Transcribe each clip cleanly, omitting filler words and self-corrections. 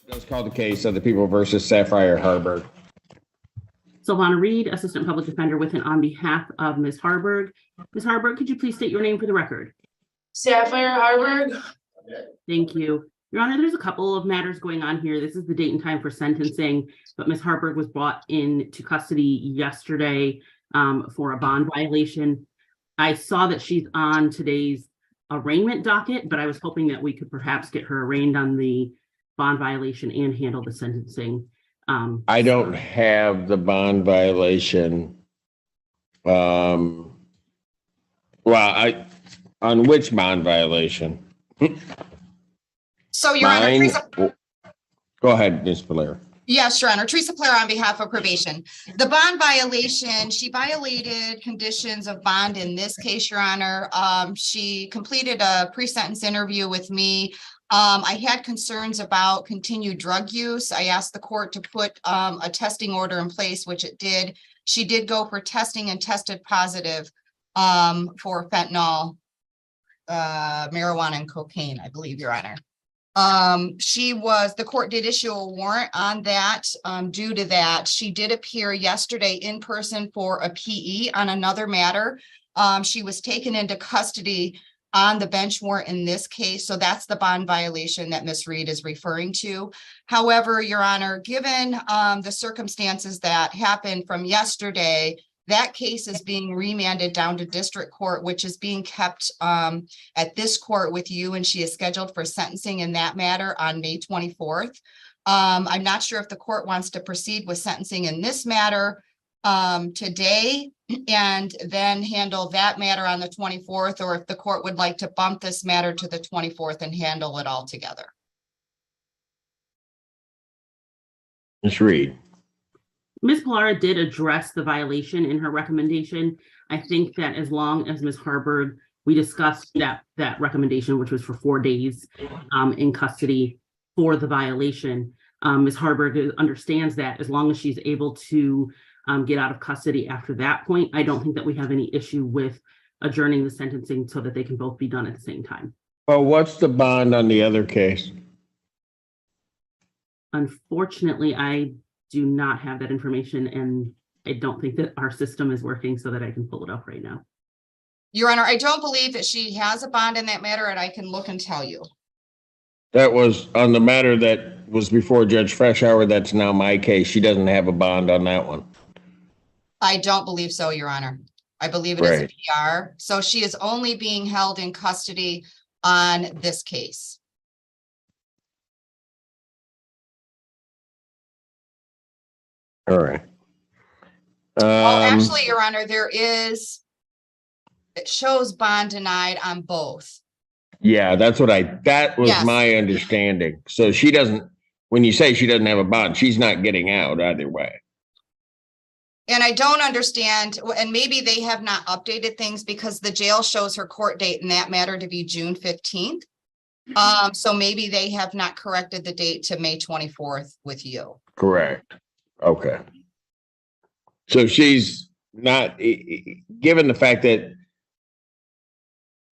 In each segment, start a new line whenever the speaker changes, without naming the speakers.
Let's call the case of the People versus Sapphire Harbor.
Silvana Reed, Assistant Public Defender with and on behalf of Ms. Harburg. Ms. Harburg, could you please state your name for the record?
Sapphire Harburg.
Thank you. Your Honor, there's a couple of matters going on here. This is the date and time for sentencing, but Ms. Harburg was brought into custody yesterday for a bond violation. I saw that she's on today's arraignment docket, but I was hoping that we could perhaps get her arraigned on the bond violation and handle the sentencing.
I don't have the bond violation. On which bond violation?
So, Your Honor, Teresa,
go ahead, Ms. Blair.
yes, Your Honor, Teresa Blair on behalf of probation. The bond violation, she violated conditions of bond in this case, Your Honor. She completed a pre-sentence interview with me. I had concerns about continued drug use. I asked the court to put a testing order in place, which it did. She did go for testing and tested positive for fentanyl, marijuana, and cocaine, I believe, Your Honor. The court did issue a warrant on that. Due to that, she did appear yesterday in person for a PE on another matter. She was taken into custody on the bench warrant in this case. So that's the bond violation that Ms. Reed is referring to. However, Your Honor, given the circumstances that happened from yesterday, that case is being remanded down to district court, which is being kept at this court with you, and she is scheduled for sentencing in that matter on May 24th. I'm not sure if the court wants to proceed with sentencing in this matter today and then handle that matter on the 24th, or if the court would like to bump this matter to the 24th and handle it all together.
Ms. Reed.
Ms. Pilara did address the violation in her recommendation. I think that as long as Ms. Harburg, we discussed that recommendation, which was for 4 days in custody for the violation. Ms. Harburg understands that as long as she's able to get out of custody after that point, I don't think that we have any issue with adjourning the sentencing so that they can both be done at the same time.
Well, what's the bond on the other case?
Unfortunately, I do not have that information, and I don't think that our system is working so that I can pull it up right now.
Your Honor, I don't believe that she has a bond in that matter, and I can look and tell you.
That was on the matter that was before Judge Freshour. That's now my case. She doesn't have a bond on that one.
I don't believe so, Your Honor. I believe it is a PR. So she is only being held in custody on this case.
All right.
Well, actually, Your Honor, it shows bond denied on both.
Yeah, that was
Yes.
my understanding. So she doesn't, when you say she doesn't have a bond, she's not getting out either way.
And I don't understand, and maybe they have not updated things because the jail shows her court date in that matter to be June 15th. So maybe they have not corrected the date to May 24th with you.
Correct. Okay. So she's not, given the fact that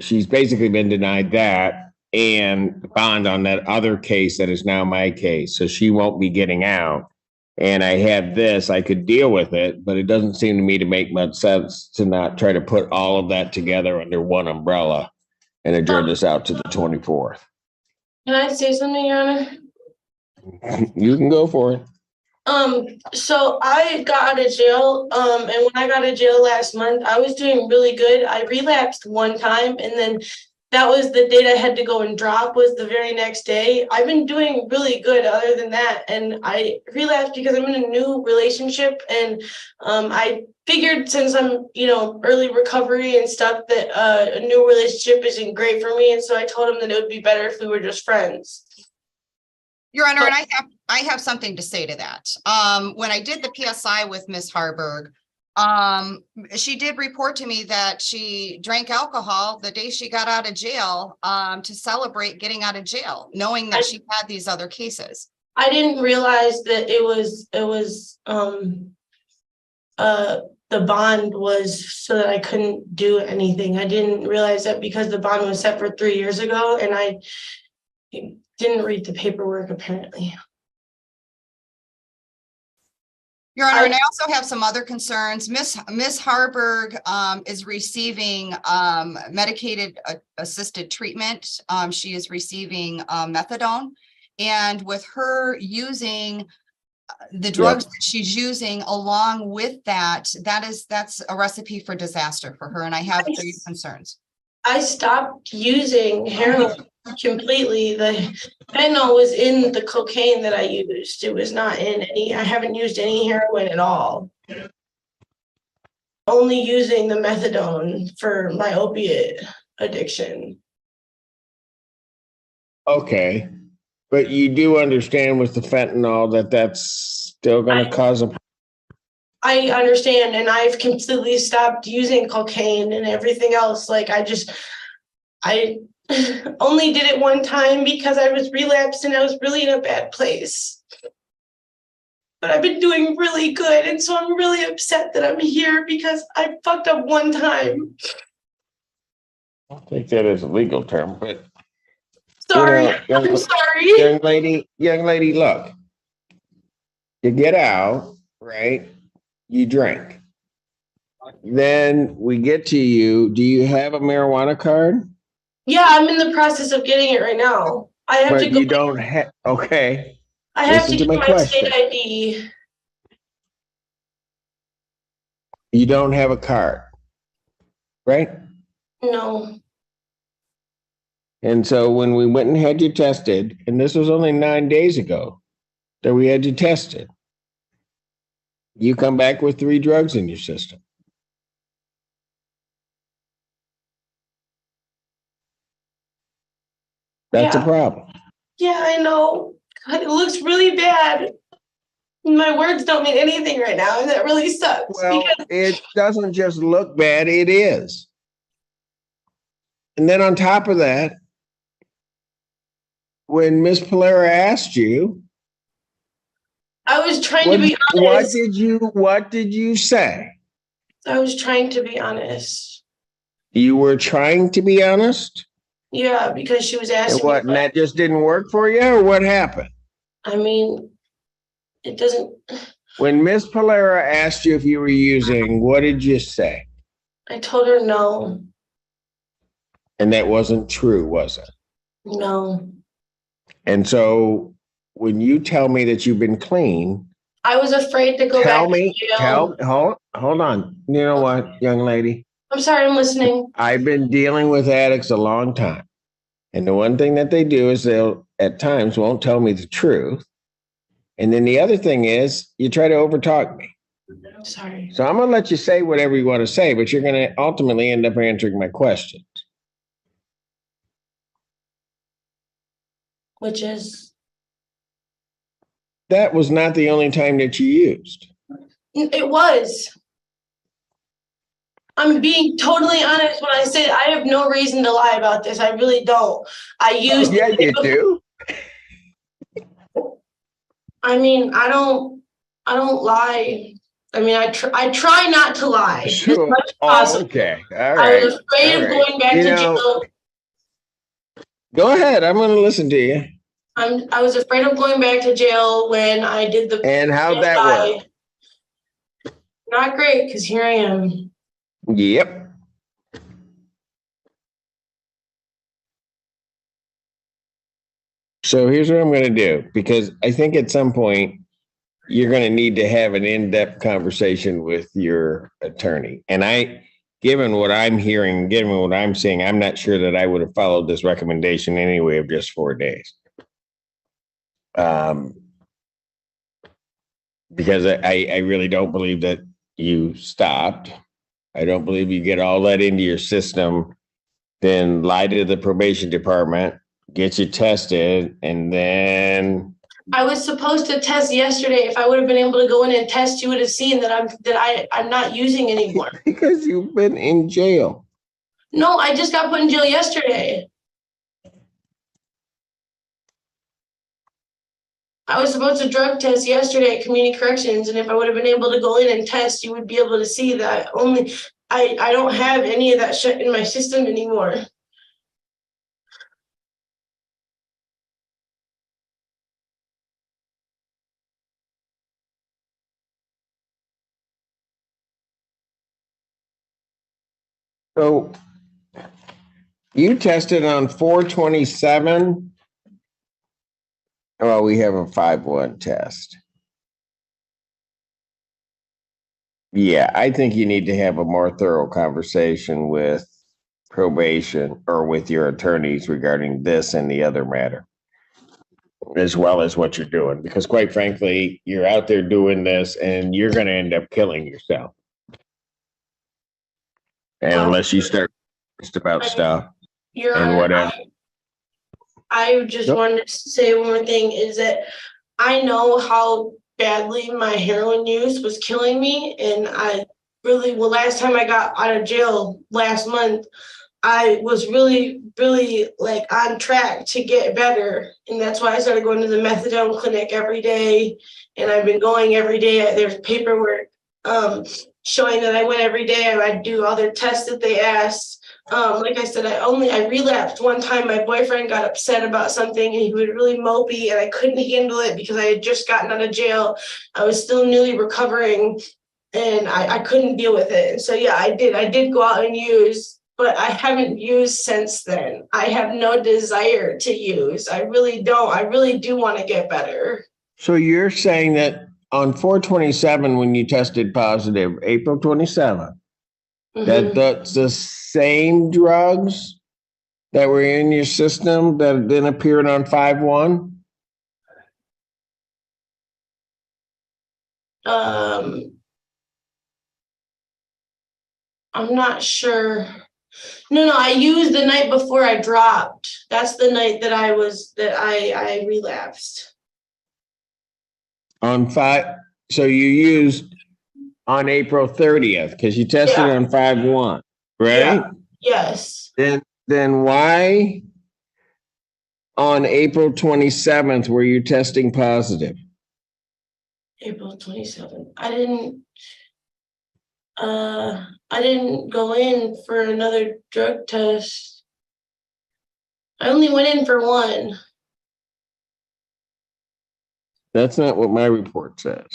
she's basically been denied that and bond on that other case that is now my case, so she won't be getting out. And I had this, I could deal with it, but it doesn't seem to me to make much sense to not try to put all of that together under one umbrella and adjourn this out to the 24th.
Can I say something, Your Honor?
You can go for it.
So I got out of jail, and when I got out of jail last month, I was doing really good. I relapsed one time, and then that was the date I had to go and drop was the very next day. I've been doing really good other than that, and I relapsed because I'm in a new relationship, and I figured since I'm, early recovery and stuff that a new relationship isn't great for me, and so I told him that it would be better if we were just friends.
Your Honor, and I have something to say to that. When I did the PSI with Ms. Harburg, she did report to me that she drank alcohol the day she got out of jail to celebrate getting out of jail, knowing that she had these other cases.
I didn't realize that it was the bond was so that I couldn't do anything. I didn't realize that because the bond was set for 3 years ago, and I didn't read the paperwork apparently.
Your Honor, and I also have some other concerns. Miss Harburg is receiving medicated assisted treatment. She is receiving methadone. And with her using the drugs that she's using along with that's a recipe for disaster for her. And I have three concerns.
I stopped using heroin completely. The fentanyl was in the cocaine that I used. It was not in I haven't used any heroin at all. Only using the methadone for my opiate addiction.
Okay. But you do understand with the fentanyl that that's still going to cause a.
I understand, and I've completely stopped using cocaine and everything else. Like I only did it one time because I was relapsed and I was really in a bad place. But I've been doing really good, and so I'm really upset that I'm here because I fucked up one time.
I think that is a legal term, but
Sorry,
young,
I'm sorry.
young lady, look. You get out, right? You drink. Then we get to you. Do you have a marijuana card?
Yeah, I'm in the process of getting it right now. I have to
But
go.
you don't have. Okay.
I have
Listen
to
to
get
my
my state
question.
ID.
You don't have a card, right?
No.
And so when we went and had you tested, and this was only 9 days ago that we had you tested, you come back with 3 drugs in your system. That's a problem.
Yeah, I know. God, it looks really bad. My words don't mean anything right now, and that really sucks.
Well, it doesn't just look bad, it is. And then on top of that, when Miss Polera asked you,
I was trying to be honest.
What did you say?
I was trying to be honest.
You were trying to be honest?
Yeah, because she was asking
And what,
me.
and that just didn't work for you, or what happened?
I mean, it doesn't.
When Miss Polera asked you if you were using, what did you say?
I told her no.
And that wasn't true, was it?
No.
And so when you tell me that you've been clean,
I was afraid to go back to jail.
Hold on. You know what, young lady?
I'm sorry, I'm listening.
I've been dealing with addicts a long time. And the one thing that they do is they'll at times won't tell me the truth. And then the other thing is you try to overtalk me.
I'm sorry.
So I'm going to let you say whatever you want to say, but you're going to ultimately end up answering my questions.
Which is?
That was not the only time that you used.
It was. I'm being totally honest when I say I have no reason to lie about this. I really don't. I used.
Yeah, you do.
I mean, I don't lie. I mean, I try not to lie as
Sure.
much as
Oh,
possible.
okay. All right.
I was afraid of going back to jail.
Go ahead. I'm going to listen to you.
I was afraid of going back to jail when I did the.
And how'd that work?
Not great, because here I am.
Yep. So here's what I'm going to do, because I think at some point you're going to need to have an in-depth conversation with your attorney. And given what I'm hearing, given what I'm seeing, I'm not sure that I would have followed this recommendation anyway of just 4 days. Because I really don't believe that you stopped. I don't believe you get all that into your system, then lie to the probation department, get you tested, and then.
I was supposed to test yesterday. If I would have been able to go in and test, you would have seen that I'm not using anymore.
Because you've been in jail.
No, I just got put in jail yesterday. I was supposed to drug test yesterday at community corrections, and if I would have been able to go in and test, you would be able to see that I don't have any of that shit in my system anymore.
So you tested on 4/27. Well, we have a 5/1 test. Yeah, I think you need to have a more thorough conversation with probation or with your attorneys regarding this and the other matter, as well as what you're doing, because quite frankly, you're out there doing this and you're going to end up killing yourself. And unless you start just about stuff
Your
and
Honor,
whatever.
I just
Yep.
wanted to say one more thing is that I know how badly my heroin use was killing me. And last time I got out of jail last month, I was really, really like on track to get better. And that's why I started going to the methadone clinic every day. And I've been going every day. There's paperwork showing that I went every day and I do all their tests that they asked. Like I said, I relapsed one time. My boyfriend got upset about something and he was really mopey and I couldn't handle it because I had just gotten out of jail. I was still newly recovering and I couldn't deal with it. And so, yeah, I did go out and use, but I haven't used since then. I have no desire to use. I really don't. I really do want to get better.
So you're saying that on 4/27, when you tested positive, April 27th,
Mhm.
that's the same drugs that were in your system that then appeared on 5/1?
I'm not sure. No, I used the night before I dropped. That's the night that I relapsed.
On 5, so you used on April 30th because you tested
Yeah.
on 5/1, right?
Yeah. Yes.
Then why on April 27th were you testing positive?
April 27th. I didn't go in for another drug test. I only went in for one.
That's not what my report says.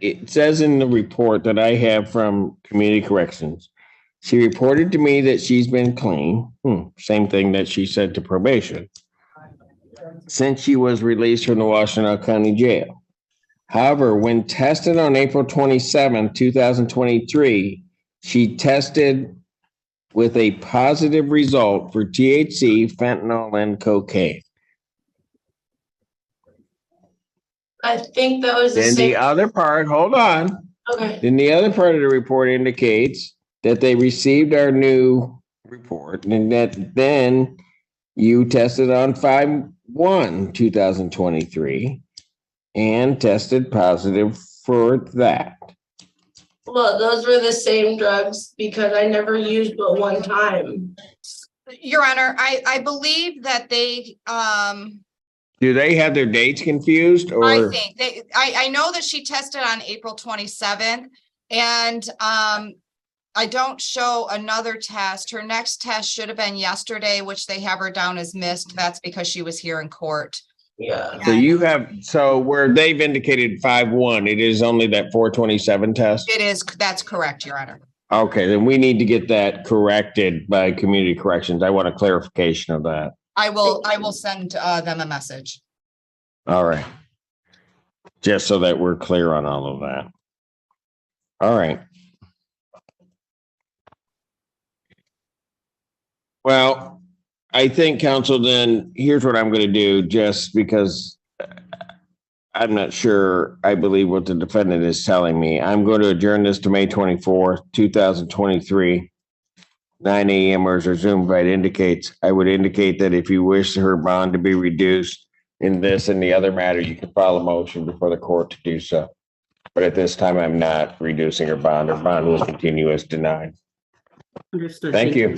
It says in the report that I have from Community Corrections, she reported to me that she's been clean. Same thing that she said to probation since she was released from the Washtenaw County Jail. However, when tested on April 27, 2023, she tested with a positive result for THC, fentanyl, and cocaine.
I think that was the
Then
same.
the other part, hold on.
Okay.
Then the other part of the report indicates that they received our new report and that then you tested on 5/1, 2023 and tested positive for that.
Well, those were the same drugs because I never used but one time.
Your Honor, I believe that they,
Do they have their dates confused or?
I know that she tested on April 27th and, I don't show another test. Her next test should have been yesterday, which they have her down as missed. That's because she was here in court.
Yeah.
So where they've indicated 5/1, it is only that 4/27 test?
It is, that's correct, Your Honor.
Okay, then we need to get that corrected by Community Corrections. I want a clarification of that.
I will send them a message.
All right. Just so that we're clear on all of that. All right. Well, I think, counsel, then here's what I'm going to do, just because I'm not sure I believe what the defendant is telling me. I'm going to adjourn this to May 24th, 2023, 9 a.m. or as our Zoom invite indicates. I would indicate that if you wish her bond to be reduced in this and the other matter, you can file a motion before the court to do so. But at this time, I'm not reducing her bond. Her bond will continue as denied.
Understood.
Thank you.